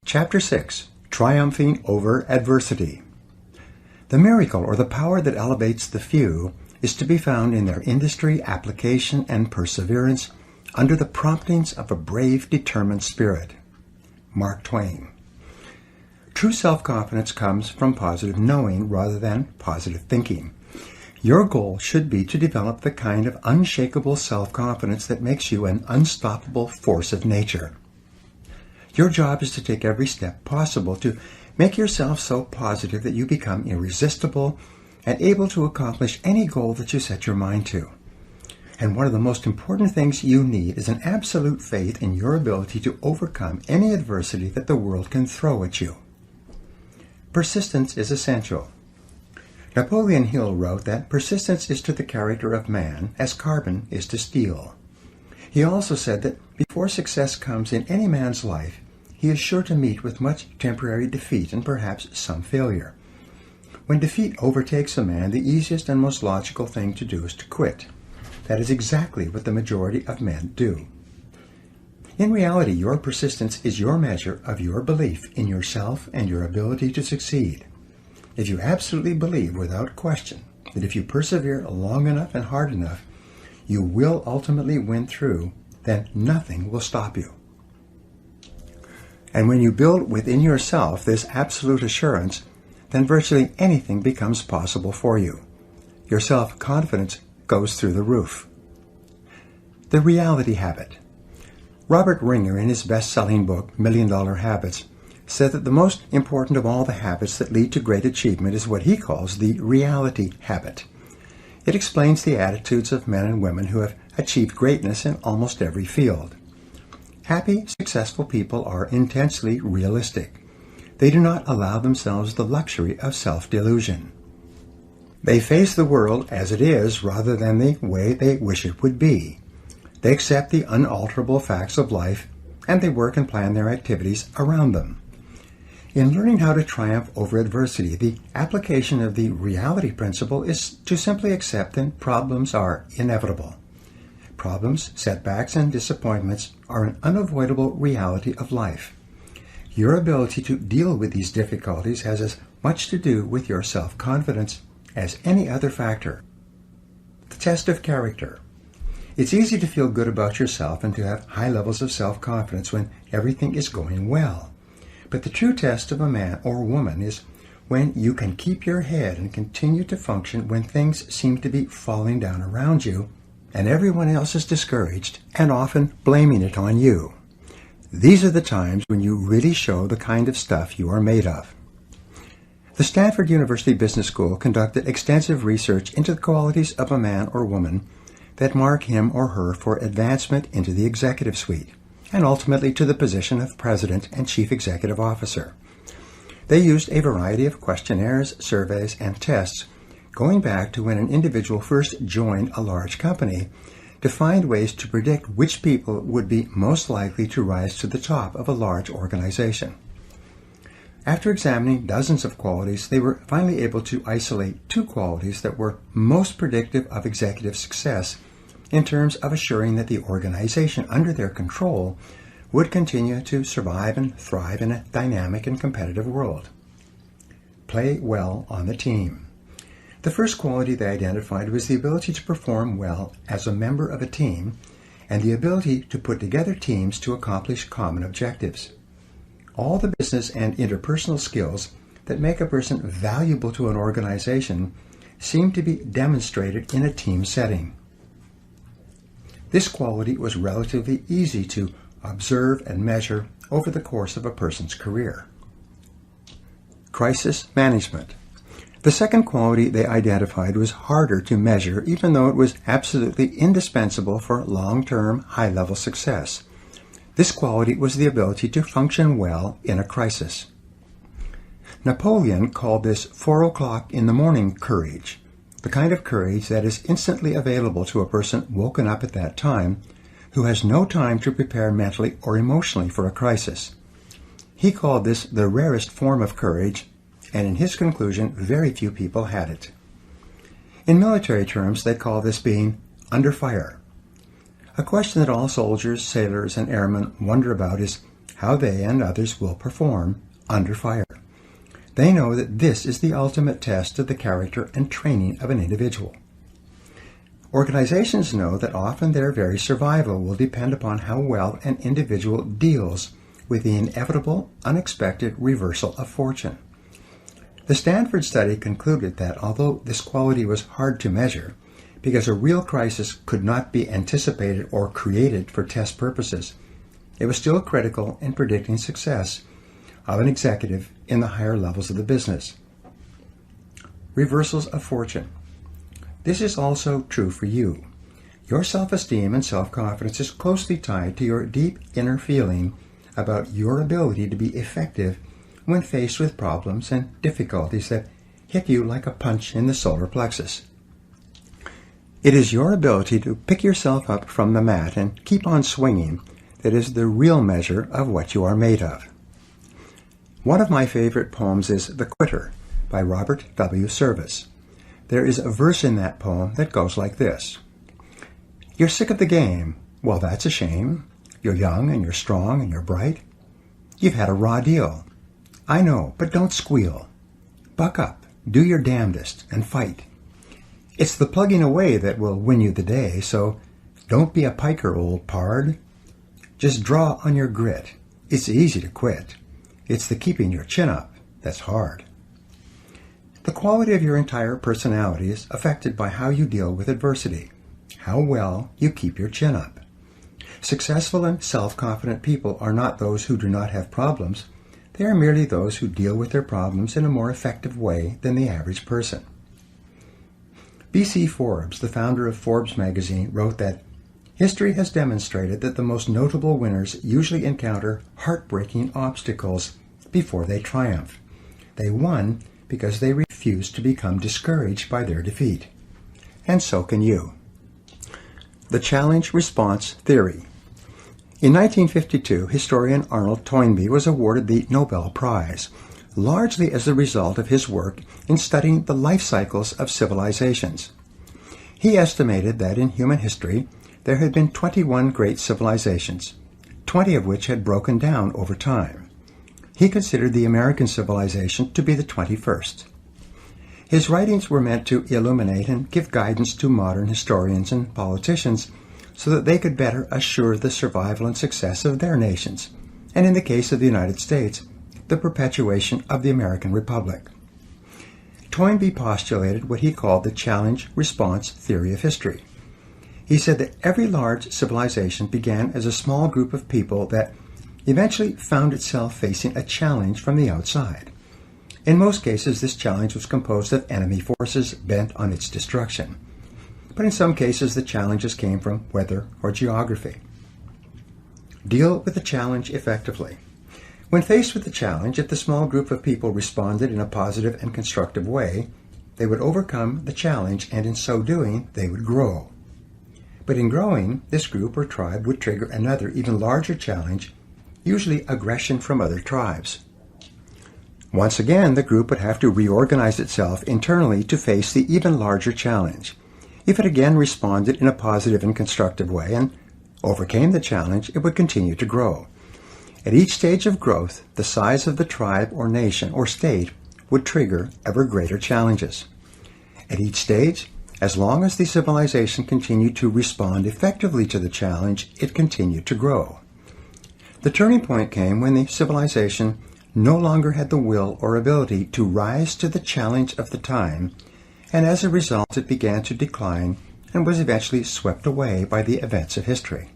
Chapter 6. Triumphing Over Adversity. The miracle or the power that elevates the few is to be found in their industry, application, and perseverance under the promptings of a brave, determined spirit. Mark Twain. True self-confidence comes from positive knowing rather than positive thinking. Your goal should be to develop the kind of unshakable self-confidence that makes you an unstoppable force of nature. Your job is to take every step possible to make yourself so positive that you become irresistible and able to accomplish any goal that you set your mind to. And one of the most important things you need is an absolute faith in your ability to overcome any adversity that the world can throw at you. Persistence is essential. Napoleon Hill wrote that persistence is to the character of man as carbon is to steel. He also said that before success comes in any man's life, he is sure to meet with much temporary defeat and perhaps some failure. When defeat overtakes a man, the easiest and most logical thing to do is to quit. That is exactly what the majority of men do. In reality, your persistence is your measure of your belief in yourself and your ability to succeed. If you absolutely believe without question that if you persevere long enough and hard enough, you will ultimately win through, then nothing will stop you. And when you build within yourself this absolute assurance, then virtually anything becomes possible for you. Your self-confidence goes through the roof. The reality habit. Robert Ringer, in his best-selling book, $1 Million Habits, said that the most important of all the habits that lead to great achievement is what he calls the reality habit. It explains the attitudes of men and women who have achieved greatness in almost every field. Happy, successful people are intensely realistic. They do not allow themselves the luxury of self-delusion. They face the world as it is rather than the way they wish it would be. They accept the unalterable facts of life, and they work and plan their activities around them. In learning how to triumph over adversity, the application of the reality principle is to simply accept that problems are inevitable. Problems, setbacks, and disappointments are an unavoidable reality of life. Your ability to deal with these difficulties has as much to do with your self-confidence as any other factor. The test of character. It's easy to feel good about yourself and to have high levels of self-confidence when everything is going well. But the true test of a man or woman is when you can keep your head and continue to function when things seem to be falling down around you and everyone else is discouraged and often blaming it on you. These are the times when you really show the kind of stuff you are made of. The Stanford University Business School conducted extensive research into the qualities of a man or woman that mark him or her for advancement into the executive suite, and ultimately to the position of President and Chief Executive Officer. They used a variety of questionnaires, surveys, and tests going back to when an individual first joined a large company to find ways to predict which people would be most likely to rise to the top of a large organization. After examining dozens of qualities, they were finally able to isolate 2 qualities that were most predictive of executive success in terms of assuring that the organization under their control would continue to survive and thrive in a dynamic and competitive world. Play well on the team. The first quality they identified was the ability to perform well as a member of a team and the ability to put together teams to accomplish common objectives. All the business and interpersonal skills that make a person valuable to an organization seem to be demonstrated in a team setting. This quality was relatively easy to observe and measure over the course of a person's career. Crisis management. The second quality they identified was harder to measure, even though it was absolutely indispensable for long-term, high-level success. This quality was the ability to function well in a crisis. Napoleon called this 4 o'clock in the morning courage, the kind of courage that is instantly available to a person woken up at that time who has no time to prepare mentally or emotionally for a crisis. He called this the rarest form of courage, and in his conclusion, very few people had it. In military terms, they call this being under fire. A question that all soldiers, sailors, and airmen wonder about is how they and others will perform under fire. They know that this is the ultimate test of the character and training of an individual. Organizations know that often their very survival will depend upon how well an individual deals with the inevitable, unexpected reversal of fortune. The Stanford study concluded that although this quality was hard to measure, because a real crisis could not be anticipated or created for test purposes, it was still critical in predicting success of an executive in the higher levels of the business. Reversals of fortune. This is also true for you. Your self-esteem and self-confidence is closely tied to your deep inner feeling about your ability to be effective when faced with problems and difficulties that hit you like a punch in the solar plexus. It is your ability to pick yourself up from the mat and keep on swinging that is the real measure of what you are made of. One of my favorite poems is The Quitter by Robert W. Service. There is a verse in that poem that goes like this. You're sick of the game. Well, that's a shame. You're young and you're strong and you're bright. You've had a raw deal. I know, but don't squeal. Buck up, do your damnedest, and fight. It's the plugging away that will win you the day, so don't be a piker, old pard. Just draw on your grit. It's easy to quit. It's the keeping your chin up that's hard. The quality of your entire personality is affected by how you deal with adversity, how well you keep your chin up. Successful and self-confident people are not those who do not have problems. They are merely those who deal with their problems in a more effective way than the average person. B.C. Forbes, the founder of Forbes magazine, wrote that history has demonstrated that the most notable winners usually encounter heartbreaking obstacles before they triumph. They won because they refused to become discouraged by their defeat. And so can you. The challenge-response theory. In 1952, historian Arnold Toynbee was awarded the Nobel Prize, largely as a result of his work in studying the life cycles of civilizations. He estimated that in human history, there had been 21 great civilizations, 20 of which had broken down over time. He considered the American civilization to be the 21st. His writings were meant to illuminate and give guidance to modern historians and politicians so that they could better assure the survival and success of their nations, and in the case of the United States, the perpetuation of the American Republic. Toynbee postulated what he called the challenge-response theory of history. He said that every large civilization began as a small group of people that eventually found itself facing a challenge from the outside. In most cases, this challenge was composed of enemy forces bent on its destruction. But in some cases, the challenges came from weather or geography. Deal with the challenge effectively. When faced with the challenge, if the small group of people responded in a positive and constructive way, they would overcome the challenge, and in so doing, they would grow. But in growing, this group or tribe would trigger another, even larger challenge, usually aggression from other tribes. Once again, the group would have to reorganize itself internally to face the even larger challenge. If it again responded in a positive and constructive way and overcame the challenge, it would continue to grow. At each stage of growth, the size of the tribe or nation or state would trigger ever greater challenges. At each stage, as long as the civilization continued to respond effectively to the challenge, it continued to grow. The turning point came when the civilization no longer had the will or ability to rise to the challenge of the time, and as a result it began to decline and was eventually swept away by the events of history.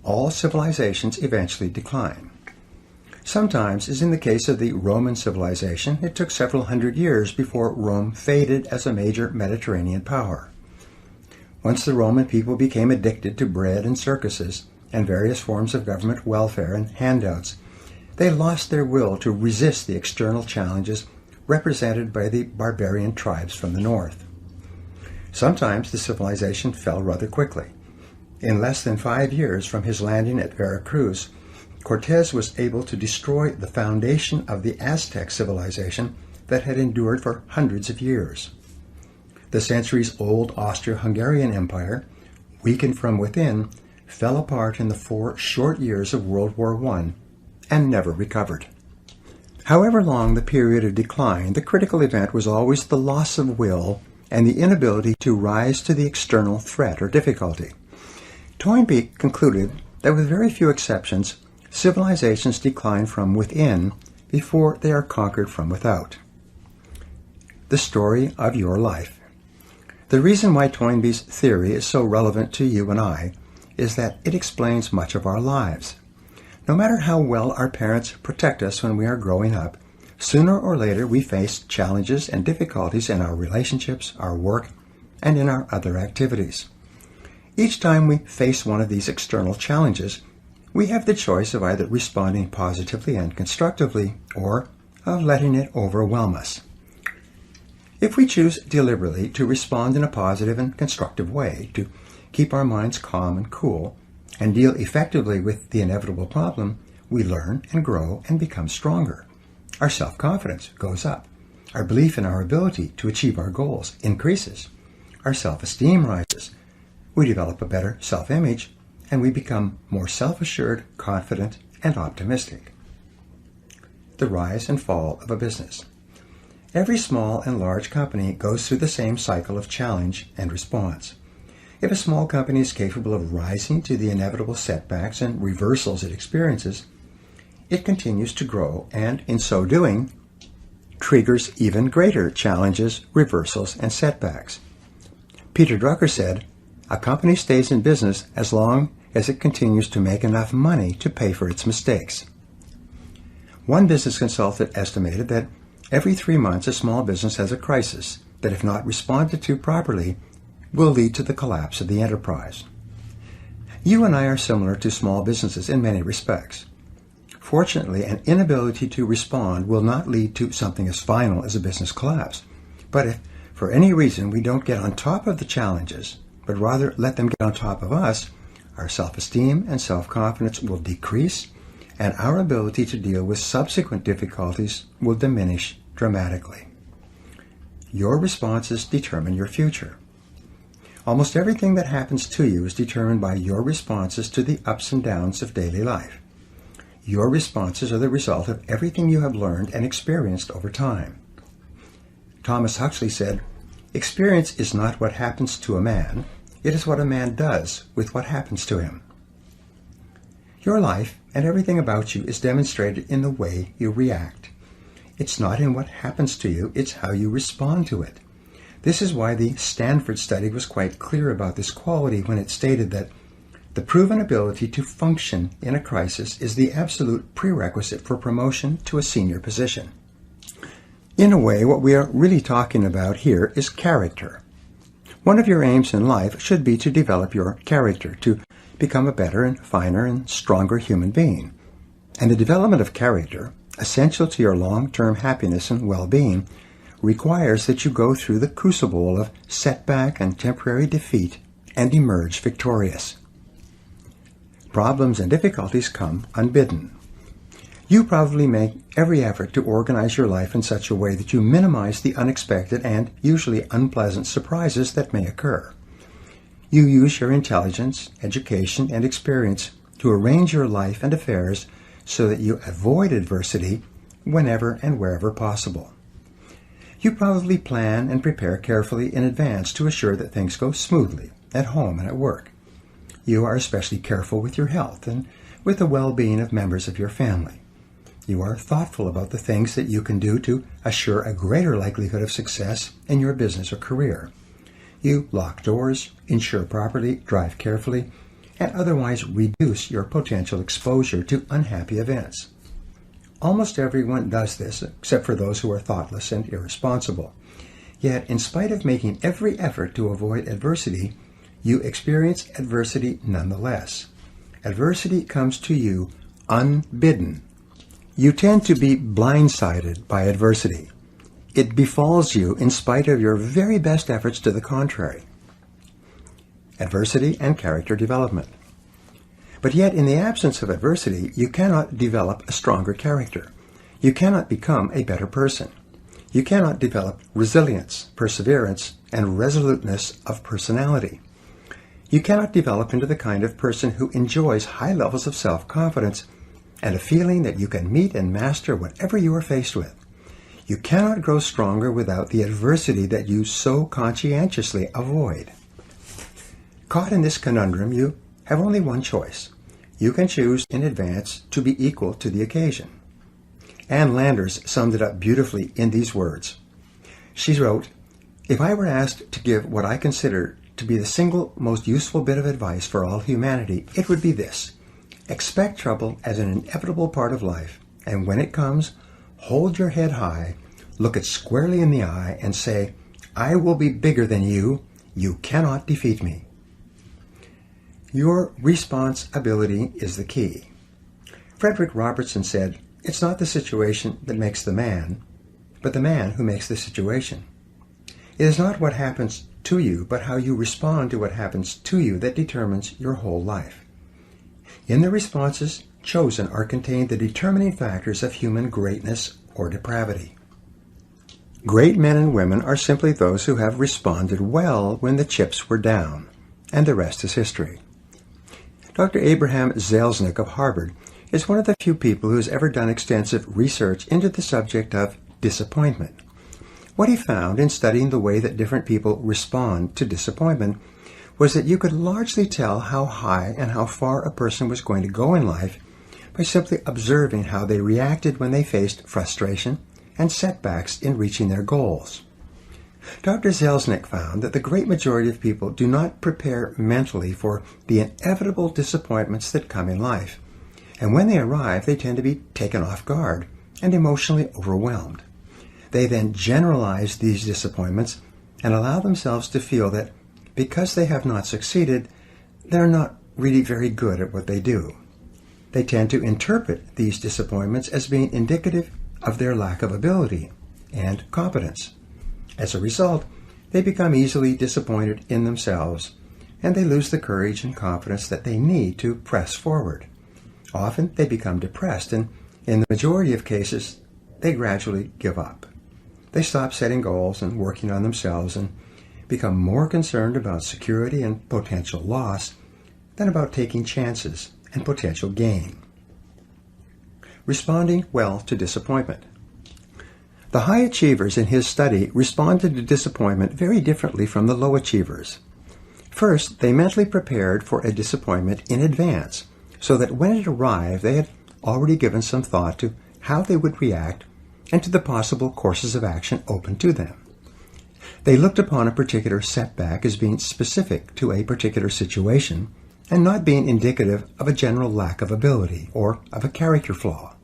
All civilizations eventually decline. Sometimes, as in the case of the Roman civilization, it took several hundred years before Rome faded as a major Mediterranean power. Once the Roman people became addicted to bread and circuses and various forms of government welfare and handouts, they lost their will to resist the external challenges represented by the barbarian tribes from the north. Sometimes the civilization fell rather quickly. In less than 5 years from his landing at Veracruz, Cortés was able to destroy the foundation of the Aztec civilization that had endured for hundreds of years. The centuries-old Austro-Hungarian Empire, weakened from within, fell apart in the 4 short years of World War I and never recovered. However long the period of decline, the critical event was always the loss of will and the inability to rise to the external threat or difficulty. Toynbee concluded that with very few exceptions, civilizations decline from within before they are conquered from without. The Story of Your Life. The reason why Toynbee's theory is so relevant to you and I is that it explains much of our lives. No matter how well our parents protect us when we are growing up, sooner or later we face challenges and difficulties in our relationships, our work, and in our other activities. Each time we face one of these external challenges, we have the choice of either responding positively and constructively or of letting it overwhelm us. If we choose deliberately to respond in a positive and constructive way, to keep our minds calm and cool, and deal effectively with the inevitable problem, we learn and grow and become stronger. Our self-confidence goes up. Our belief in our ability to achieve our goals increases. Our self-esteem rises. We develop a better self-image, and we become more self-assured, confident, and optimistic. The rise and fall of a business. Every small and large company goes through the same cycle of challenge and response. If a small company is capable of rising to the inevitable setbacks and reversals it experiences, it continues to grow and, in so doing, triggers even greater challenges, reversals, and setbacks. Peter Drucker said, "A company stays in business as long as it continues to make enough money to pay for its mistakes." One business consultant estimated that every 3 months a small business has a crisis that, if not responded to properly, will lead to the collapse of the enterprise. You and I are similar to small businesses in many respects. Fortunately, an inability to respond will not lead to something as final as a business collapse. But if, for any reason, we don't get on top of the challenges, but rather let them get on top of us, our self-esteem and self-confidence will decrease, and our ability to deal with subsequent difficulties will diminish dramatically. Your responses determine your future. Almost everything that happens to you is determined by your responses to the ups and downs of daily life. Your responses are the result of everything you have learned and experienced over time. Thomas Huxley said, "Experience is not what happens to a man, it is what a man does with what happens to him." Your life and everything about you is demonstrated in the way you react. It's not in what happens to you, it's how you respond to it. This is why the Stanford study was quite clear about this quality when it stated that the proven ability to function in a crisis is the absolute prerequisite for promotion to a senior position. In a way, what we are really talking about here is character. One of your aims in life should be to develop your character, to become a better and finer and stronger human being. And the development of character, essential to your long-term happiness and well-being, requires that you go through the crucible of setback and temporary defeat and emerge victorious. Problems and difficulties come unbidden. You probably make every effort to organize your life in such a way that you minimize the unexpected and usually unpleasant surprises that may occur. You use your intelligence, education, and experience to arrange your life and affairs so that you avoid adversity whenever and wherever possible. You probably plan and prepare carefully in advance to assure that things go smoothly at home and at work. You are especially careful with your health and with the well-being of members of your family. You are thoughtful about the things that you can do to assure a greater likelihood of success in your business or career. You lock doors, insure properly, drive carefully, and otherwise reduce your potential exposure to unhappy events. Almost everyone does this, except for those who are thoughtless and irresponsible. Yet, in spite of making every effort to avoid adversity, you experience adversity nonetheless. Adversity comes to you unbidden. You tend to be blindsided by adversity. It befalls you in spite of your very best efforts to the contrary. Adversity and character development. But yet, in the absence of adversity, you cannot develop a stronger character. You cannot become a better person. You cannot develop resilience, perseverance, and resoluteness of personality. You cannot develop into the kind of person who enjoys high levels of self-confidence and a feeling that you can meet and master whatever you are faced with. You cannot grow stronger without the adversity that you so conscientiously avoid. Caught in this conundrum, you have only one choice. You can choose in advance to be equal to the occasion. Ann Landers summed it up beautifully in these words. She wrote, "If I were asked to give what I consider to be the single most useful bit of advice for all humanity, it would be this. Expect trouble as an inevitable part of life, and when it comes, hold your head high, look it squarely in the eye, and say, 'I will be bigger than you. You cannot defeat me.'" Your responsibility is the key. Frederick Robertson said, "It's not the situation that makes the man, but the man who makes the situation." It is not what happens to you, but how you respond to what happens to you that determines your whole life. In the responses chosen are contained the determining factors of human greatness or depravity. Great men and women are simply those who have responded well when the chips were down, and the rest is history. Dr. Abraham Zelznick of Harvard is one of the few people who has ever done extensive research into the subject of disappointment. What he found in studying the way that different people respond to disappointment was that you could largely tell how high and how far a person was going to go in life by simply observing how they reacted when they faced frustration and setbacks in reaching their goals. Dr. Zelznick found that the great majority of people do not prepare mentally for the inevitable disappointments that come in life, and when they arrive, they tend to be taken off guard and emotionally overwhelmed. They then generalize these disappointments and allow themselves to feel that because they have not succeeded, they're not really very good at what they do. They tend to interpret these disappointments as being indicative of their lack of ability and competence. As a result, they become easily disappointed in themselves, and they lose the courage and confidence that they need to press forward. Often they become depressed, and in the majority of cases, they gradually give up. They stop setting goals and working on themselves and become more concerned about security and potential loss than about taking chances and potential gain. Responding well to disappointment. The high achievers in his study responded to disappointment very differently from the low achievers. First, they mentally prepared for a disappointment in advance, so that when it arrived, they had already given some thought to how they would react and to the possible courses of action open to them. They looked upon a particular setback as being specific to a particular situation and not being indicative of a general lack of ability or of a character flaw.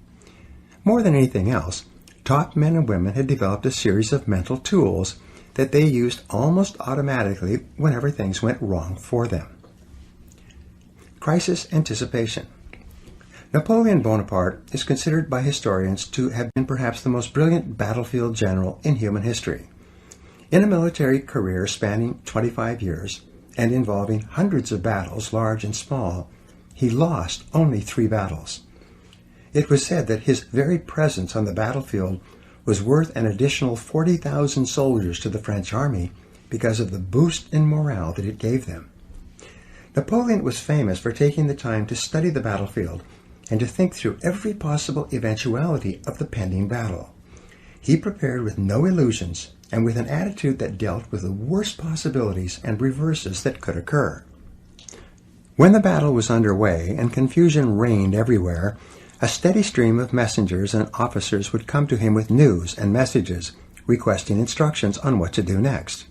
More than anything else, top men and women had developed a series of mental tools that they used almost automatically whenever things went wrong for them. Crisis anticipation. Napoleon Bonaparte is considered by historians to have been perhaps the most brilliant battlefield general in human history. In a military career spanning 25 years and involving hundreds of battles, large and small, he lost only 3 battles. It was said that his very presence on the battlefield was worth an additional 40,000 soldiers to the French army because of the boost in morale that it gave them. Napoleon was famous for taking the time to study the battlefield and to think through every possible eventuality of the pending battle. He prepared with no illusions and with an attitude that dealt with the worst possibilities and reverses that could occur. When the battle was underway and confusion reigned everywhere, a steady stream of messengers and officers would come to him with news and messages, requesting instructions on what to do next.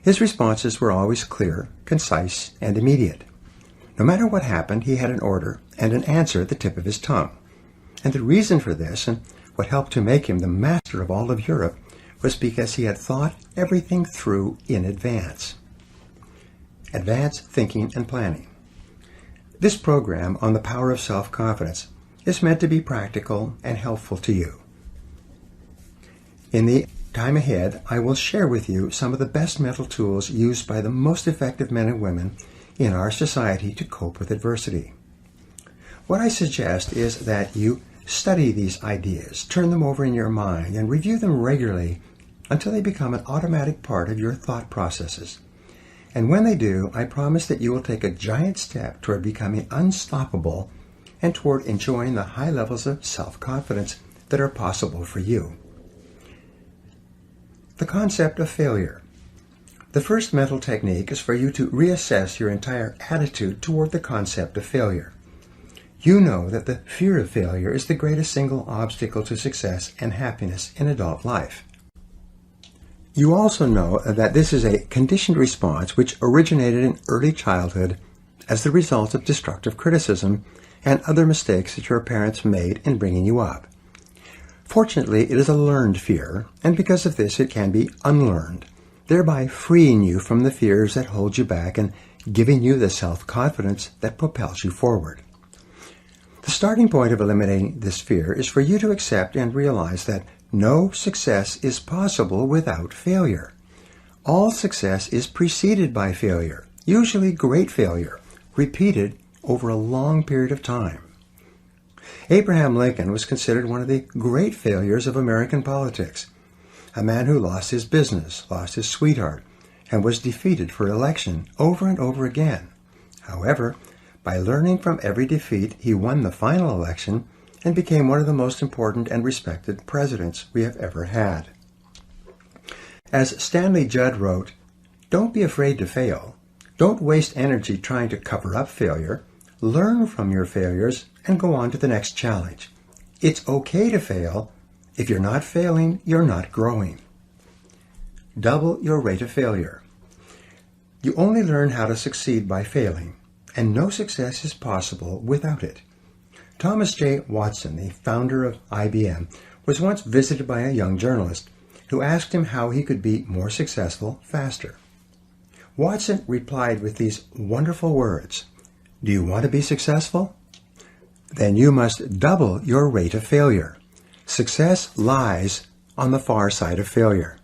His responses were always clear, concise, and immediate. No matter what happened, he had an order and an answer at the tip of his tongue. And the reason for this, and what helped to make him the master of all of Europe, was because he had thought everything through in advance. Advanced thinking and planning. This program on the power of self-confidence is meant to be practical and helpful to you. In the time ahead, I will share with you some of the best mental tools used by the most effective men and women in our society to cope with adversity. What I suggest is that you study these ideas, turn them over in your mind, and review them regularly until they become an automatic part of your thought processes. And when they do, I promise that you will take a giant step toward becoming unstoppable and toward enjoying the high levels of self-confidence that are possible for you. The concept of failure. The first mental technique is for you to reassess your entire attitude toward the concept of failure. You know that the fear of failure is the greatest single obstacle to success and happiness in adult life. You also know that this is a conditioned response which originated in early childhood as the result of destructive criticism and other mistakes that your parents made in bringing you up. Fortunately, it is a learned fear, and because of this it can be unlearned, thereby freeing you from the fears that hold you back and giving you the self-confidence that propels you forward. The starting point of eliminating this fear is for you to accept and realize that no success is possible without failure. All success is preceded by failure, usually great failure, repeated over a long period of time. Abraham Lincoln was considered one of the great failures of American politics, a man who lost his business, lost his sweetheart, and was defeated for election over and over again. However, by learning from every defeat, he won the final election and became one of the most important and respected presidents we have ever had. As Stanley Judd wrote, "Don't be afraid to fail. Don't waste energy trying to cover up failure. Learn from your failures and go on to the next challenge. It's okay to fail. If you're not failing, you're not growing." Double your rate of failure. You only learn how to succeed by failing, and no success is possible without it. Thomas J. Watson, the founder of IBM, was once visited by a young journalist who asked him how he could be more successful faster. Watson replied with these wonderful words, "Do you want to be successful? Then you must double your rate of failure. Success lies on the far side of failure."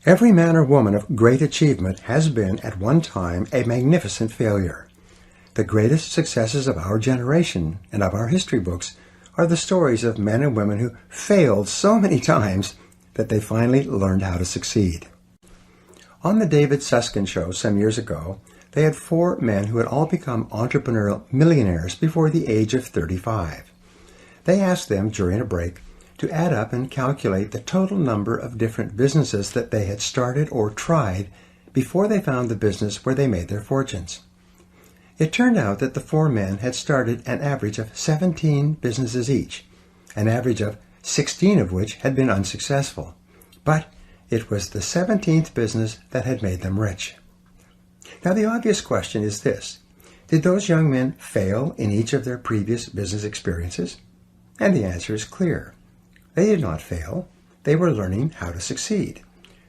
Every man or woman of great achievement has been at one time a magnificent failure. The greatest successes of our generation and of our history books are the stories of men and women who failed so many times that they finally learned how to succeed. On the David Susskind show some years ago, they had 4 men who had all become entrepreneurial millionaires before the age of 35. They asked them during a break to add up and calculate the total number of different businesses that they had started or tried before they found the business where they made their fortunes. It turned out that the 4 men had started an average of 17 businesses each, an average of 16 of which had been unsuccessful. But it was the 17th business that had made them rich. Now the obvious question is this: did those young men fail in each of their previous business experiences? And the answer is clear. They did not fail. They were learning how to succeed.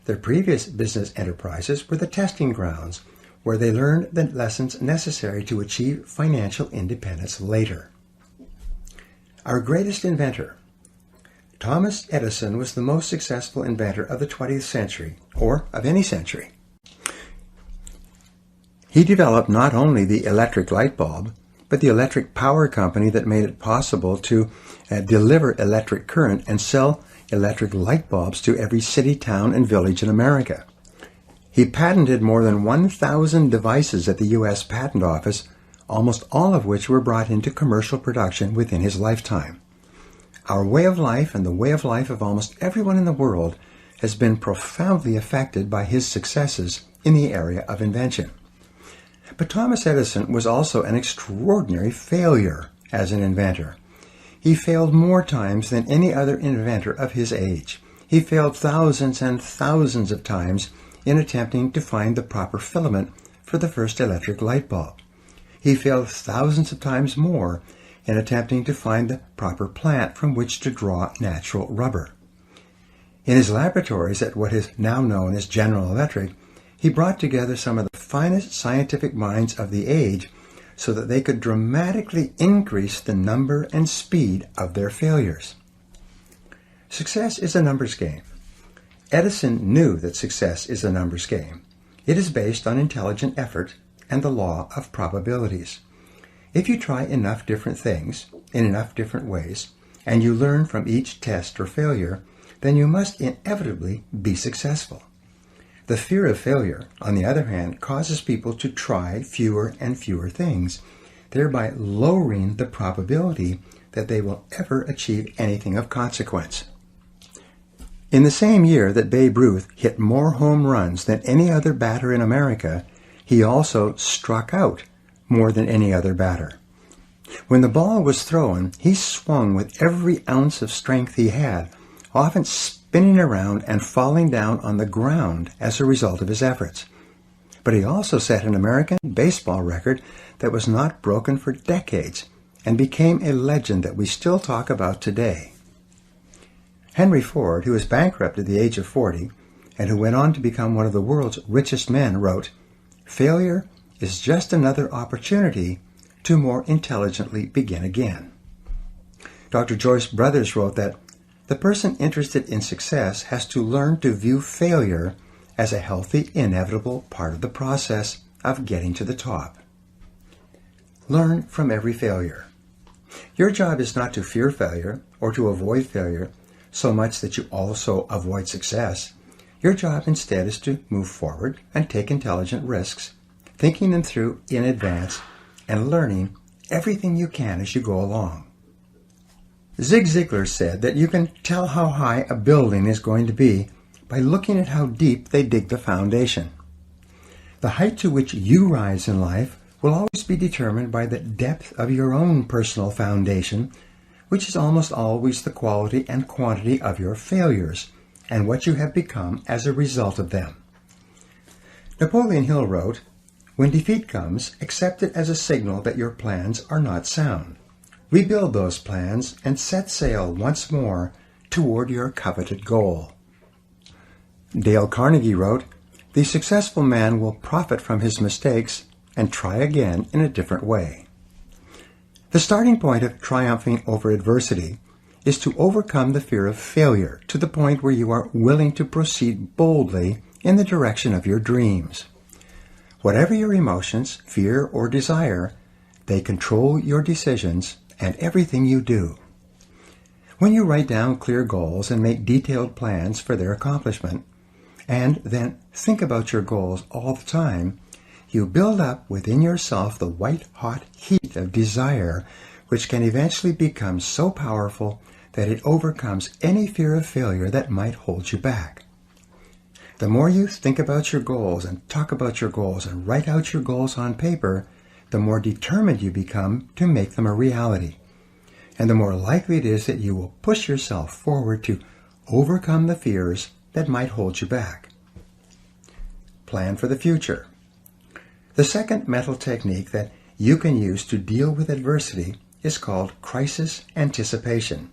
Their previous business enterprises were the testing grounds where they learned the lessons necessary to achieve financial independence later. Our greatest inventor. Thomas Edison was the most successful inventor of the 20th century, or of any century. He developed not only the electric light bulb, but the electric power company that made it possible to deliver electric current and sell electric light bulbs to every city, town, and village in America. He patented more than 1,000 devices at the U.S. Patent Office, almost all of which were brought into commercial production within his lifetime. Our way of life and the way of life of almost everyone in the world has been profoundly affected by his successes in the area of invention. But Thomas Edison was also an extraordinary failure as an inventor. He failed more times than any other inventor of his age. He failed thousands and thousands of times in attempting to find the proper filament for the first electric light bulb. He failed thousands of times more in attempting to find the proper plant from which to draw natural rubber. In his laboratories at what is now known as General Electric, he brought together some of the finest scientific minds of the age so that they could dramatically increase the number and speed of their failures. Success is a numbers game. Edison knew that success is a numbers game. It is based on intelligent effort and the law of probabilities. If you try enough different things in enough different ways, and you learn from each test or failure, then you must inevitably be successful. The fear of failure, on the other hand, causes people to try fewer and fewer things, thereby lowering the probability that they will ever achieve anything of consequence. In the same year that Babe Ruth hit more home runs than any other batter in America, he also struck out more than any other batter. When the ball was thrown, he swung with every ounce of strength he had, often spinning around and falling down on the ground as a result of his efforts. But he also set an American baseball record that was not broken for decades and became a legend that we still talk about today. Henry Ford, who was bankrupt at the age of 40 and who went on to become one of the world's richest men, wrote, "Failure is just another opportunity to more intelligently begin again." Dr. Joyce Brothers wrote that the person interested in success has to learn to view failure as a healthy, inevitable part of the process of getting to the top. Learn from every failure. Your job is not to fear failure or to avoid failure so much that you also avoid success. Your job instead is to move forward and take intelligent risks, thinking them through in advance and learning everything you can as you go along. Zig Ziglar said that you can tell how high a building is going to be by looking at how deep they dig the foundation. The height to which you rise in life will always be determined by the depth of your own personal foundation, which is almost always the quality and quantity of your failures and what you have become as a result of them. Napoleon Hill wrote, "When defeat comes, accept it as a signal that your plans are not sound. Rebuild those plans and set sail once more toward your coveted goal." Dale Carnegie wrote, "The successful man will profit from his mistakes and try again in a different way." The starting point of triumphing over adversity is to overcome the fear of failure to the point where you are willing to proceed boldly in the direction of your dreams. Whatever your emotions, fear, or desire, they control your decisions and everything you do. When you write down clear goals and make detailed plans for their accomplishment, and then think about your goals all the time, you build up within yourself the white-hot heat of desire, which can eventually become so powerful that it overcomes any fear of failure that might hold you back. The more you think about your goals and talk about your goals and write out your goals on paper, the more determined you become to make them a reality, and the more likely it is that you will push yourself forward to overcome the fears that might hold you back. Plan for the future. The second mental technique that you can use to deal with adversity is called crisis anticipation,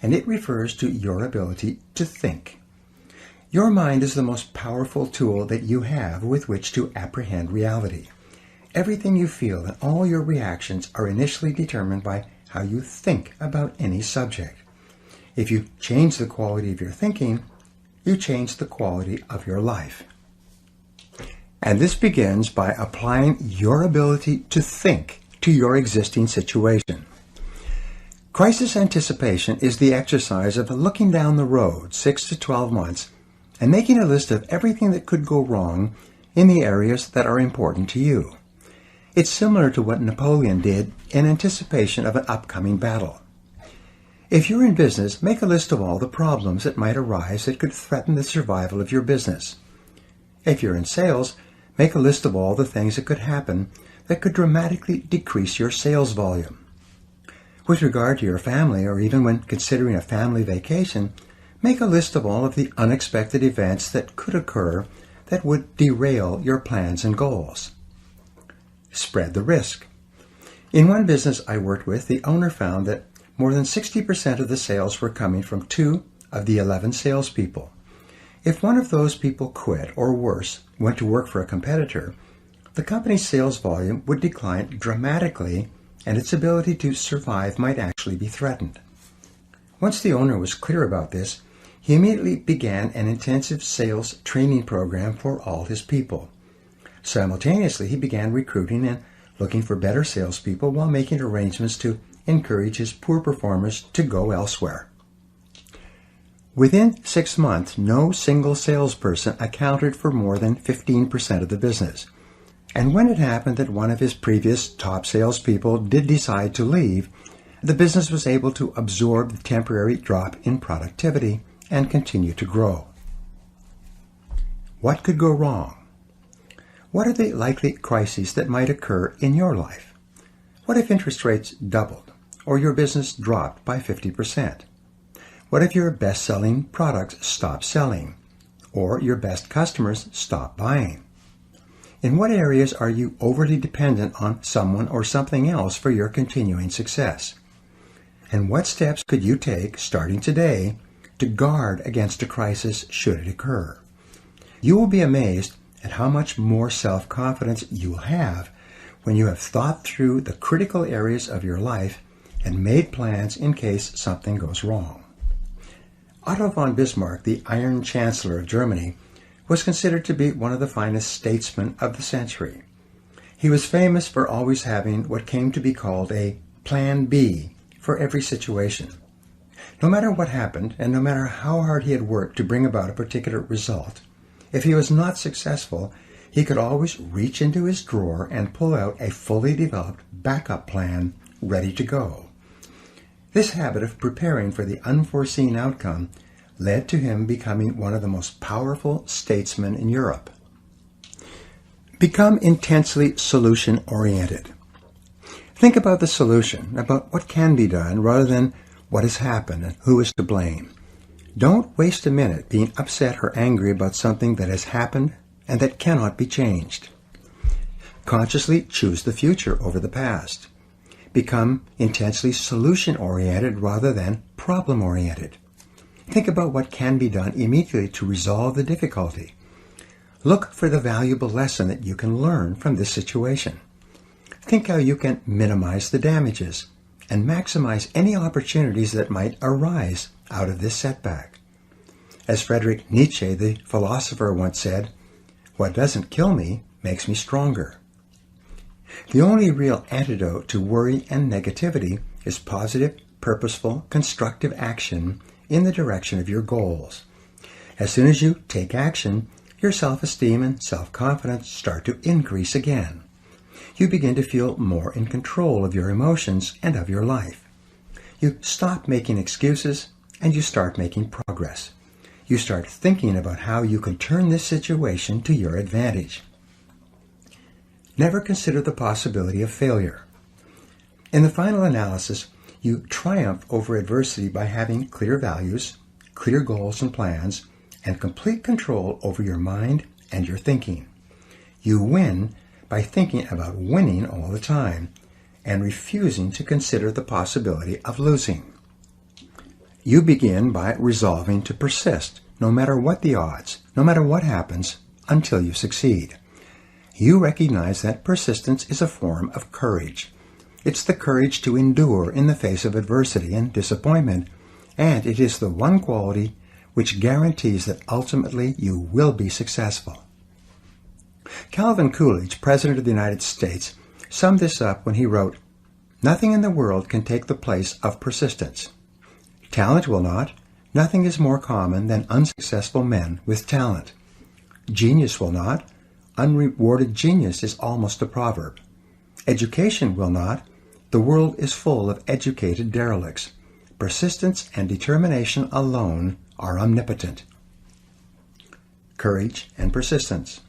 and it refers to your ability to think. Your mind is the most powerful tool that you have with which to apprehend reality. Everything you feel and all your reactions are initially determined by how you think about any subject. If you change the quality of your thinking, you change the quality of your life. And this begins by applying your ability to think to your existing situation. Crisis anticipation is the exercise of looking down the road 6 to 12 months and making a list of everything that could go wrong in the areas that are important to you. It's similar to what Napoleon did in anticipation of an upcoming battle. If you're in business, make a list of all the problems that might arise that could threaten the survival of your business. If you're in sales, make a list of all the things that could happen that could dramatically decrease your sales volume. With regard to your family, or even when considering a family vacation, make a list of all of the unexpected events that could occur that would derail your plans and goals. Spread the risk. In one business I worked with, the owner found that more than 60% of the sales were coming from 2 of the 11 salespeople. If one of those people quit, or worse, went to work for a competitor, the company's sales volume would decline dramatically and its ability to survive might actually be threatened. Once the owner was clear about this, he immediately began an intensive sales training program for all his people. Simultaneously, he began recruiting and looking for better salespeople while making arrangements to encourage his poor performers to go elsewhere. Within 6 months, no single salesperson accounted for more than 15% of the business. And when it happened that one of his previous top salespeople did decide to leave, the business was able to absorb the temporary drop in productivity and continue to grow. What could go wrong? What are the likely crises that might occur in your life? What if interest rates doubled or your business dropped by 50%? What if your best-selling products stop selling or your best customers stop buying? In what areas are you overly dependent on someone or something else for your continuing success? And what steps could you take starting today to guard against a crisis should it occur? You will be amazed at how much more self-confidence you will have when you have thought through the critical areas of your life and made plans in case something goes wrong. Otto von Bismarck, the Iron Chancellor of Germany, was considered to be one of the finest statesmen of the century. He was famous for always having what came to be called a Plan B for every situation. No matter what happened, and no matter how hard he had worked to bring about a particular result, if he was not successful, he could always reach into his drawer and pull out a fully developed backup plan ready to go. This habit of preparing for the unforeseen outcome led to him becoming one of the most powerful statesmen in Europe. Become intensely solution-oriented. Think about the solution, about what can be done, rather than what has happened and who is to blame. Don't waste a minute being upset or angry about something that has happened and that cannot be changed. Consciously choose the future over the past. Become intensely solution-oriented rather than problem-oriented. Think about what can be done immediately to resolve the difficulty. Look for the valuable lesson that you can learn from this situation. Think how you can minimize the damages and maximize any opportunities that might arise out of this setback. As Friedrich Nietzsche, the philosopher, once said, "What doesn't kill me makes me stronger." The only real antidote to worry and negativity is positive, purposeful, constructive action in the direction of your goals. As soon as you take action, your self-esteem and self-confidence start to increase again. You begin to feel more in control of your emotions and of your life. You stop making excuses and you start making progress. You start thinking about how you can turn this situation to your advantage. Never consider the possibility of failure. In the final analysis, you triumph over adversity by having clear values, clear goals and plans, and complete control over your mind and your thinking. You win by thinking about winning all the time and refusing to consider the possibility of losing. You begin by resolving to persist, no matter what the odds, no matter what happens, until you succeed. You recognize that persistence is a form of courage. It's the courage to endure in the face of adversity and disappointment, and it is the one quality which guarantees that ultimately you will be successful. Calvin Coolidge, President of the United States, summed this up when he wrote, "Nothing in the world can take the place of persistence. Talent will not. Nothing is more common than unsuccessful men with talent. Genius will not. Unrewarded genius is almost a proverb. Education will not. The world is full of educated derelicts. Persistence and determination alone are omnipotent." Courage and persistence.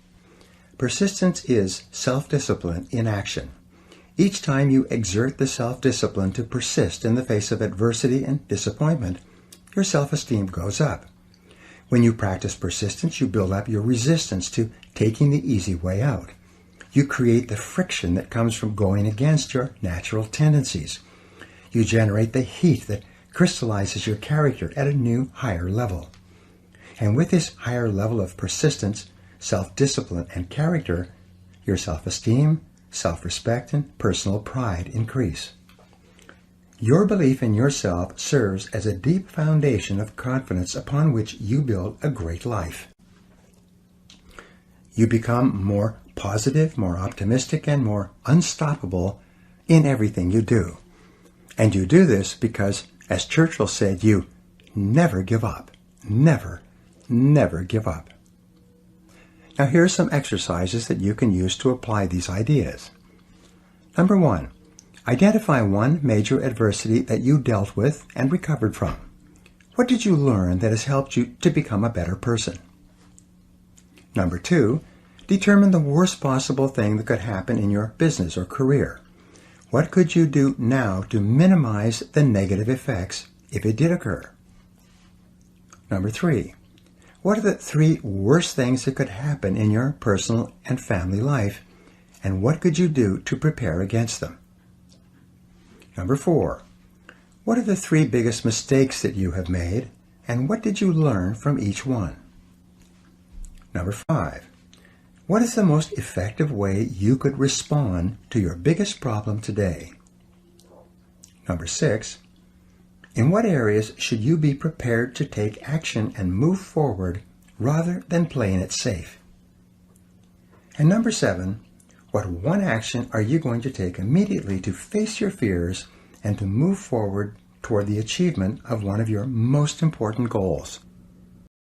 Persistence is self-discipline in action. Each time you exert the self-discipline to persist in the face of adversity and disappointment, your self-esteem goes up. When you practice persistence, you build up your resistance to taking the easy way out. You create the friction that comes from going against your natural tendencies. You generate the heat that crystallizes your character at a new, higher level. And with this higher level of persistence, self-discipline, and character, your self-esteem, self-respect, and personal pride increase. Your belief in yourself serves as a deep foundation of confidence upon which you build a great life. You become more positive, more optimistic, and more unstoppable in everything you do. And you do this because, as Churchill said, you never give up. never, never give up. Now here are some exercises that you can use to apply these ideas. Number 1, identify one major adversity that you dealt with and recovered from. What did you learn that has helped you to become a better person? Number 2, determine the worst possible thing that could happen in your business or career. What could you do now to minimize the negative effects if it did occur? Number 3, what are the 3 worst things that could happen in your personal and family life, and what could you do to prepare against them? Number 4, what are the 3 biggest mistakes that you have made, and what did you learn from each one? Number 5, what is the most effective way you could respond to your biggest problem today? Number 6, in what areas should you be prepared to take action and move forward rather than playing it safe? And number 7, what one action are you going to take immediately to face your fears and to move forward toward the achievement of one of your most important goals?